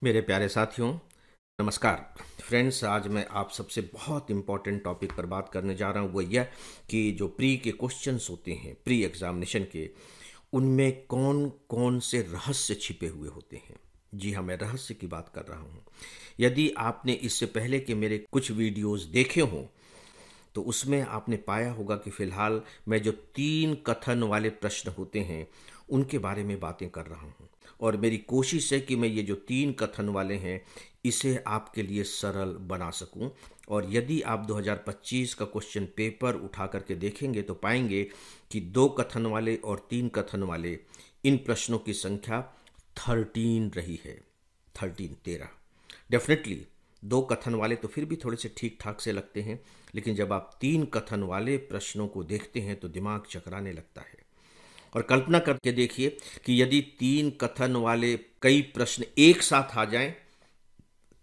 मेरे प्यारे साथियों, नमस्कार फ्रेंड्स। आज मैं आप सबसे बहुत इम्पॉर्टेंट टॉपिक पर बात करने जा रहा हूँ। वो यह कि जो प्री के क्वेश्चंस होते हैं, प्री एग्जामिनेशन के, उनमें कौन कौन से रहस्य छिपे हुए होते हैं। जी हाँ, मैं रहस्य की बात कर रहा हूँ। यदि आपने इससे पहले के मेरे कुछ वीडियोस देखे हों तो उसमें आपने पाया होगा कि फिलहाल मैं जो 3 कथन वाले प्रश्न होते हैं उनके बारे में बातें कर रहा हूँ, और मेरी कोशिश है कि मैं ये जो 3 कथन वाले हैं इसे आपके लिए सरल बना सकूं। और यदि आप 2025 का क्वेश्चन पेपर उठा करके देखेंगे तो पाएंगे कि 2 कथन वाले और 3 कथन वाले इन प्रश्नों की संख्या 13 रही है। 13 डेफिनेटली 2 कथन वाले तो फिर भी थोड़े से ठीक ठाक से लगते हैं, लेकिन जब आप 3 कथन वाले प्रश्नों को देखते हैं तो दिमाग चकराने लगता है। और कल्पना करके देखिए कि यदि 3 कथन वाले कई प्रश्न एक साथ आ जाएं,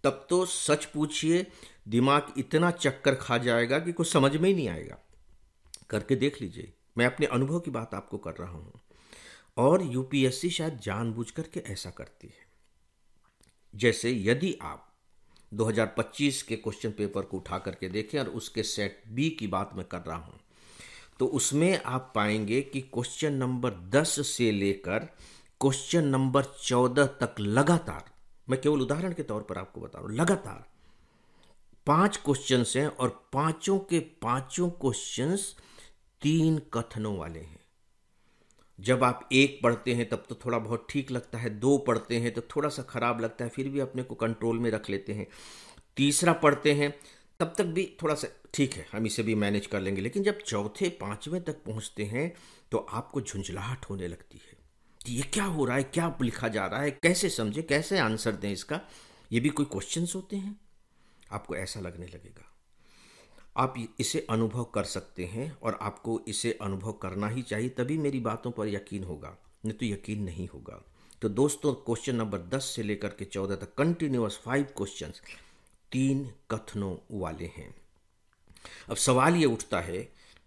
तब तो सच पूछिए दिमाग इतना चक्कर खा जाएगा कि कुछ समझ में ही नहीं आएगा। करके देख लीजिए, मैं अपने अनुभव की बात आपको कर रहा हूं। और यूपीएससी शायद जानबूझ करके ऐसा करती है। जैसे यदि आप 2025 के क्वेश्चन पेपर को उठा करके देखें और उसके सेट बी की बात मैं कर रहा हूं, तो उसमें आप पाएंगे कि क्वेश्चन नंबर 10 से लेकर क्वेश्चन नंबर 14 तक लगातार, मैं केवल उदाहरण के तौर पर आपको बता रहा हूं, लगातार 5 क्वेश्चंस हैं और पांचों के पांचों क्वेश्चंस 3 कथनों वाले हैं। जब आप एक पढ़ते हैं तब तो थोड़ा बहुत ठीक लगता है, 2 पढ़ते हैं तो थोड़ा सा खराब लगता है, फिर भी अपने को कंट्रोल में रख लेते हैं। तीसरा पढ़ते हैं तब तक भी थोड़ा सा ठीक है, हम इसे भी मैनेज कर लेंगे। लेकिन जब चौथे पांचवें तक पहुंचते हैं तो आपको झुंझलाहट होने लगती है कि ये क्या हो रहा है, क्या लिखा जा रहा है, कैसे समझे, कैसे आंसर दें इसका, ये भी कोई क्वेश्चंस होते हैं। आपको ऐसा लगने लगेगा। आप इसे अनुभव कर सकते हैं और आपको इसे अनुभव करना ही चाहिए, तभी मेरी बातों पर यकीन होगा, नहीं तो यकीन नहीं होगा। तो दोस्तों, क्वेश्चन नंबर 10 से लेकर के 14 तक कंटिन्यूअस 5 क्वेश्चंस 3 कथनों वाले हैं। अब सवाल ये उठता है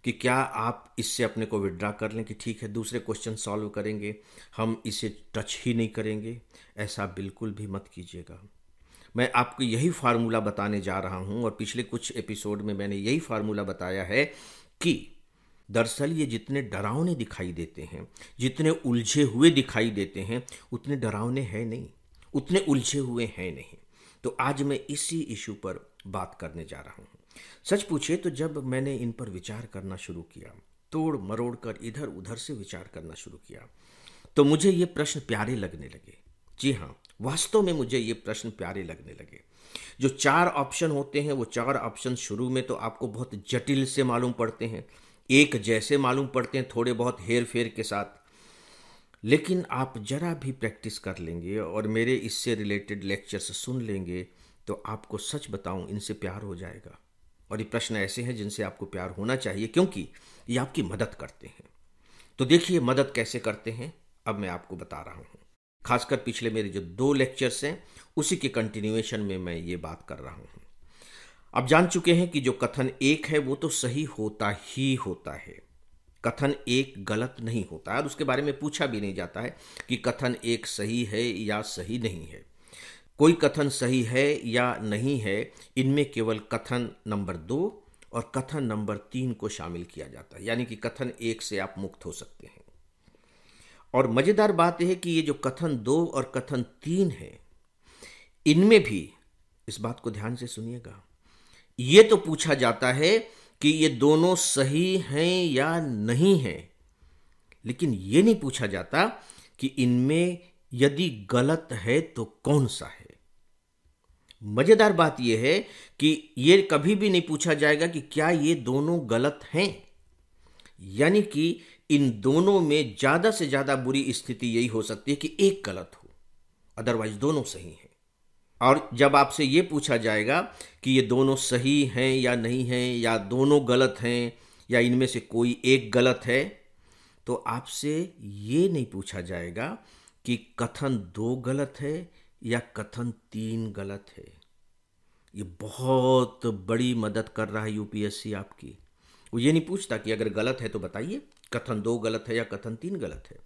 कि क्या आप इससे अपने को विड्रा कर लें कि ठीक है दूसरे क्वेश्चन सॉल्व करेंगे, हम इसे टच ही नहीं करेंगे। ऐसा बिल्कुल भी मत कीजिएगा। मैं आपको यही फार्मूला बताने जा रहा हूं, और पिछले कुछ एपिसोड में मैंने यही फार्मूला बताया है कि दरअसल ये जितने डरावने दिखाई देते हैं, जितने उलझे हुए दिखाई देते हैं, उतने डरावने हैं नहीं, उतने उलझे हुए हैं नहीं। तो आज मैं इसी इशू पर बात करने जा रहा हूं। सच पूछे तो जब मैंने इन पर विचार करना शुरू किया, तोड़ मरोड़ कर इधर उधर से विचार करना शुरू किया, तो मुझे ये प्रश्न प्यारे लगने लगे। जी हाँ, वास्तव में मुझे ये प्रश्न प्यारे लगने लगे। जो 4 ऑप्शन होते हैं, वो 4 ऑप्शन शुरू में तो आपको बहुत जटिल से मालूम पड़ते हैं, एक जैसे मालूम पड़ते हैं, थोड़े बहुत हेर फेर के साथ। लेकिन आप जरा भी प्रैक्टिस कर लेंगे और मेरे इससे रिलेटेड लेक्चर्स सुन लेंगे तो आपको सच बताऊं, इनसे प्यार हो जाएगा। और ये प्रश्न ऐसे हैं जिनसे आपको प्यार होना चाहिए, क्योंकि ये आपकी मदद करते हैं। तो देखिए मदद कैसे करते हैं, अब मैं आपको बता रहा हूं। खासकर पिछले मेरे जो 2 लेक्चर्स हैं उसी के कंटिन्यूएशन में मैं ये बात कर रहा हूं। अब जान चुके हैं कि जो कथन 1 है वो तो सही होता ही होता है, कथन 1 गलत नहीं होता है, और उसके बारे में पूछा भी नहीं जाता है कि कथन 1 सही है या सही नहीं है। कोई कथन सही है या नहीं है, इनमें केवल कथन नंबर 2 और कथन नंबर 3 को शामिल किया जाता है, यानी कि कथन 1 से आप मुक्त हो सकते हैं। और मजेदार बात यह है कि ये जो कथन 2 और कथन 3 है, इनमें भी इस बात को ध्यान से सुनिएगा, ये तो पूछा जाता है कि ये दोनों सही हैं या नहीं हैं, लेकिन ये नहीं पूछा जाता कि इनमें यदि गलत है तो कौन सा है। मजेदार बात यह है कि ये कभी भी नहीं पूछा जाएगा कि क्या ये दोनों गलत हैं, यानी कि इन दोनों में ज्यादा से ज्यादा बुरी स्थिति यही हो सकती है कि एक गलत हो, अदरवाइज दोनों सही हैं। और जब आपसे ये पूछा जाएगा कि ये दोनों सही हैं या नहीं हैं, या दोनों गलत हैं, या इनमें से कोई एक गलत है, तो आपसे ये नहीं पूछा जाएगा कि कथन 2 गलत है या कथन 3 गलत है। ये बहुत बड़ी मदद कर रहा है यूपीएससी आपकी। वो ये नहीं पूछता कि अगर गलत है तो बताइए, कथन 2 गलत है या कथन 3 गलत है।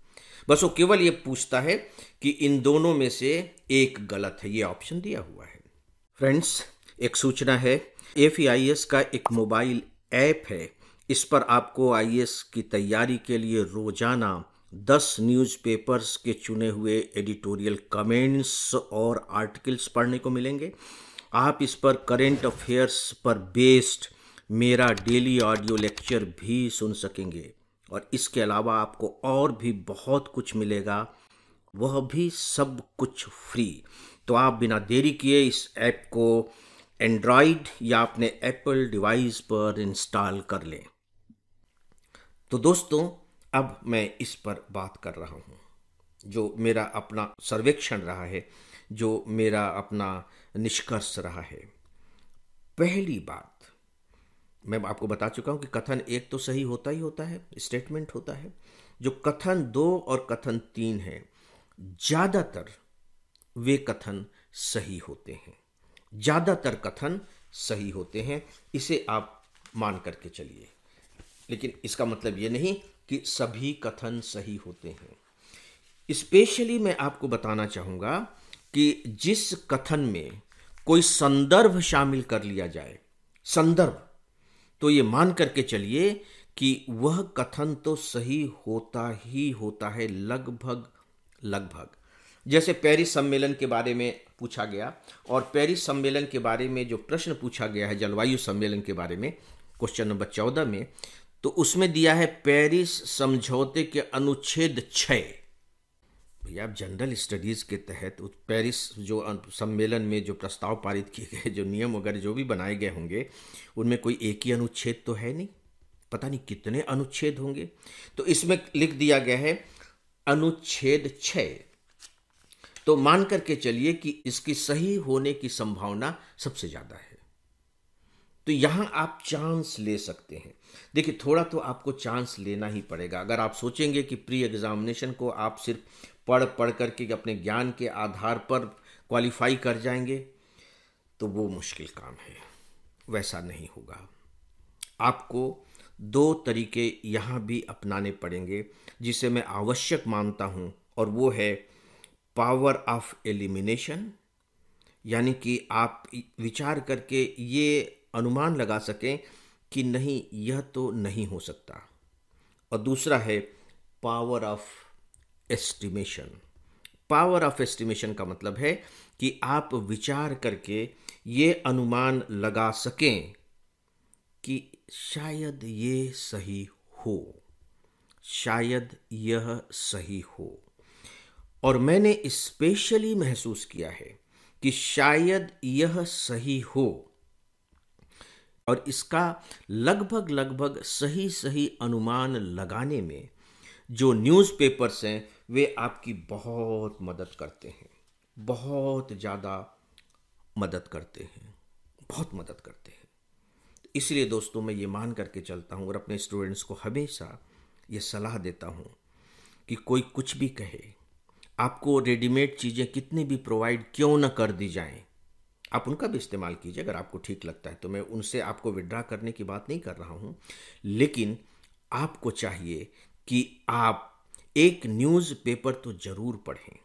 बस वो केवल ये पूछता है कि इन दोनों में से एक गलत है, ये ऑप्शन दिया हुआ है। फ्रेंड्स, एक सूचना है, AFE-IAS का एक मोबाइल ऐप है। इस पर आपको IAS की तैयारी के लिए रोजाना 10 न्यूज़पेपर्स के चुने हुए एडिटोरियल कमेंट्स और आर्टिकल्स पढ़ने को मिलेंगे। आप इस पर करेंट अफेयर्स पर बेस्ड मेरा डेली ऑडियो लेक्चर भी सुन सकेंगे और इसके अलावा आपको और भी बहुत कुछ मिलेगा, वह भी सब कुछ फ्री। तो आप बिना देरी किए इस ऐप को एंड्रॉयड या अपने एप्पल डिवाइस पर इंस्टॉल कर लें। तो दोस्तों, अब मैं इस पर बात कर रहा हूँ, जो मेरा अपना सर्वेक्षण रहा है, जो मेरा अपना निष्कर्ष रहा है। पहली बात, मैं आपको बता चुका हूं कि कथन एक तो सही होता ही होता है, स्टेटमेंट होता है। जो कथन 2 और कथन 3 है, ज्यादातर वे कथन सही होते हैं। ज्यादातर कथन सही होते हैं, इसे आप मान करके चलिए। लेकिन इसका मतलब ये नहीं कि सभी कथन सही होते हैं। स्पेशली मैं आपको बताना चाहूंगा कि जिस कथन में कोई संदर्भ शामिल कर लिया जाए, संदर्भ, तो ये मान करके चलिए कि वह कथन तो सही होता ही होता है, लगभग लगभग। जैसे पेरिस सम्मेलन के बारे में पूछा गया, और पेरिस सम्मेलन के बारे में जो प्रश्न पूछा गया है जलवायु सम्मेलन के बारे में, क्वेश्चन नंबर 14 में, तो उसमें दिया है पेरिस समझौते के अनुच्छेद 6। भैया, आप जनरल स्टडीज के तहत पेरिस जो सम्मेलन में जो प्रस्ताव पारित किए गए, जो नियम वगैरह जो भी बनाए गए होंगे, उनमें कोई एक ही अनुच्छेद तो है नहीं, पता नहीं कितने अनुच्छेद होंगे। तो इसमें लिख दिया गया है अनुच्छेद 6। तो मान करके चलिए कि इसकी सही होने की संभावना सबसे ज्यादा है। तो यहां आप चांस ले सकते हैं। देखिए, थोड़ा तो आपको चांस लेना ही पड़ेगा। अगर आप सोचेंगे कि प्री एग्जामिनेशन को आप सिर्फ पढ़ पढ़ करके अपने ज्ञान के आधार पर क्वालिफाई कर जाएंगे, तो वो मुश्किल काम है, वैसा नहीं होगा। आपको 2 तरीके यहां भी अपनाने पड़ेंगे, जिसे मैं आवश्यक मानता हूं, और वो है पावर ऑफ एलिमिनेशन, यानी कि आप विचार करके ये अनुमान लगा सकें कि नहीं, यह तो नहीं हो सकता। और दूसरा है power of estimation. Power of estimation का मतलब है कि आप विचार करके ये अनुमान लगा सकें कि शायद ये सही हो, शायद यह सही हो। और मैंने स्पेशली महसूस किया है कि शायद यह सही हो, और इसका लगभग लगभग सही सही अनुमान लगाने में जो न्यूज़पेपर्स हैं, वे आपकी बहुत मदद करते हैं, बहुत ज़्यादा मदद करते हैं, बहुत मदद करते हैं। इसलिए दोस्तों, मैं ये मान करके चलता हूँ और अपने स्टूडेंट्स को हमेशा ये सलाह देता हूँ कि कोई कुछ भी कहे, आपको रेडीमेड चीज़ें कितनी भी प्रोवाइड क्यों न कर दी जाएं, आप उनका भी इस्तेमाल कीजिए अगर आपको ठीक लगता है। तो मैं उनसे आपको विड्रा करने की बात नहीं कर रहा हूँ, लेकिन आपको चाहिए कि आप एक न्यूज़पेपर तो जरूर पढ़ें।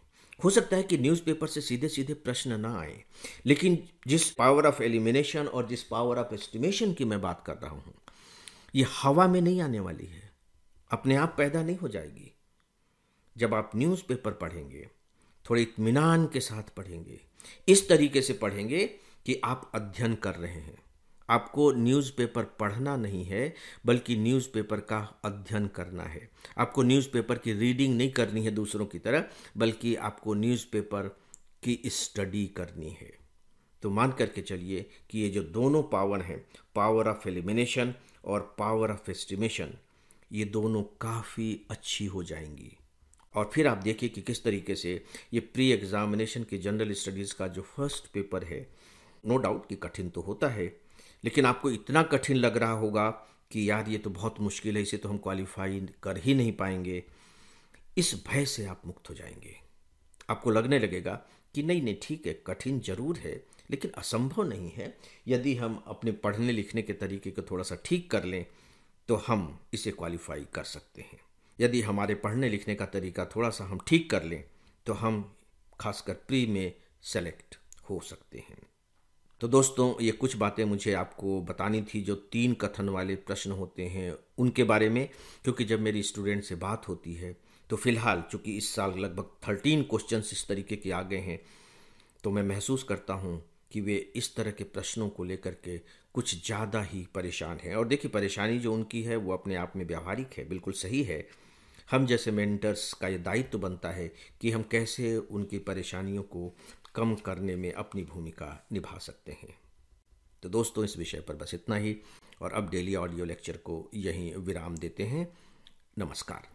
हो सकता है कि न्यूज़पेपर से सीधे सीधे प्रश्न ना आए, लेकिन जिस पावर ऑफ एलिमिनेशन और जिस पावर ऑफ एस्टिमेशन की मैं बात कर रहा हूँ, ये हवा में नहीं आने वाली है, अपने आप पैदा नहीं हो जाएगी। जब आप न्यूज़पेपर पढ़ेंगे, थोड़े इत्मीनान के साथ पढ़ेंगे, इस तरीके से पढ़ेंगे कि आप अध्ययन कर रहे हैं। आपको न्यूज़पेपर पढ़ना नहीं है, बल्कि न्यूज़पेपर का अध्ययन करना है। आपको न्यूज़पेपर की रीडिंग नहीं करनी है दूसरों की तरह, बल्कि आपको न्यूज़पेपर की स्टडी करनी है। तो मान करके चलिए कि ये जो दोनों पावर हैं, पावर ऑफ एलिमिनेशन और पावर ऑफ एस्टिमेशन, ये दोनों काफ़ी अच्छी हो जाएंगी। और फिर आप देखिए कि किस तरीके से ये प्री एग्जामिनेशन की जनरल स्टडीज़ का जो फर्स्ट पेपर है, नो डाउट कि कठिन तो होता है, लेकिन आपको इतना कठिन लग रहा होगा कि यार ये तो बहुत मुश्किल है, इसे तो हम क्वालिफाई कर ही नहीं पाएंगे। इस भय से आप मुक्त हो जाएंगे। आपको लगने लगेगा कि नहीं नहीं, ठीक है, कठिन जरूर है, लेकिन असंभव नहीं है। यदि हम अपने पढ़ने लिखने के तरीके को थोड़ा सा ठीक कर लें, तो हम इसे क्वालिफाई कर सकते हैं। यदि हमारे पढ़ने लिखने का तरीका थोड़ा सा हम ठीक कर लें तो हम खासकर प्री में सेलेक्ट हो सकते हैं। तो दोस्तों, ये कुछ बातें मुझे आपको बतानी थी जो 3 कथन वाले प्रश्न होते हैं उनके बारे में, क्योंकि जब मेरी स्टूडेंट से बात होती है तो फिलहाल चूंकि इस साल लगभग 13 क्वेश्चंस इस तरीके के आ गए हैं, तो मैं महसूस करता हूँ कि वे इस तरह के प्रश्नों को लेकर के कुछ ज़्यादा ही परेशान हैं। और देखिए, परेशानी जो उनकी है वो अपने आप में व्यावहारिक है, बिल्कुल सही है। हम जैसे मेंटर्स का ये दायित्व बनता है कि हम कैसे उनकी परेशानियों को कम करने में अपनी भूमिका निभा सकते हैं। तो दोस्तों, इस विषय पर बस इतना ही, और अब डेली ऑडियो लेक्चर को यहीं विराम देते हैं। नमस्कार।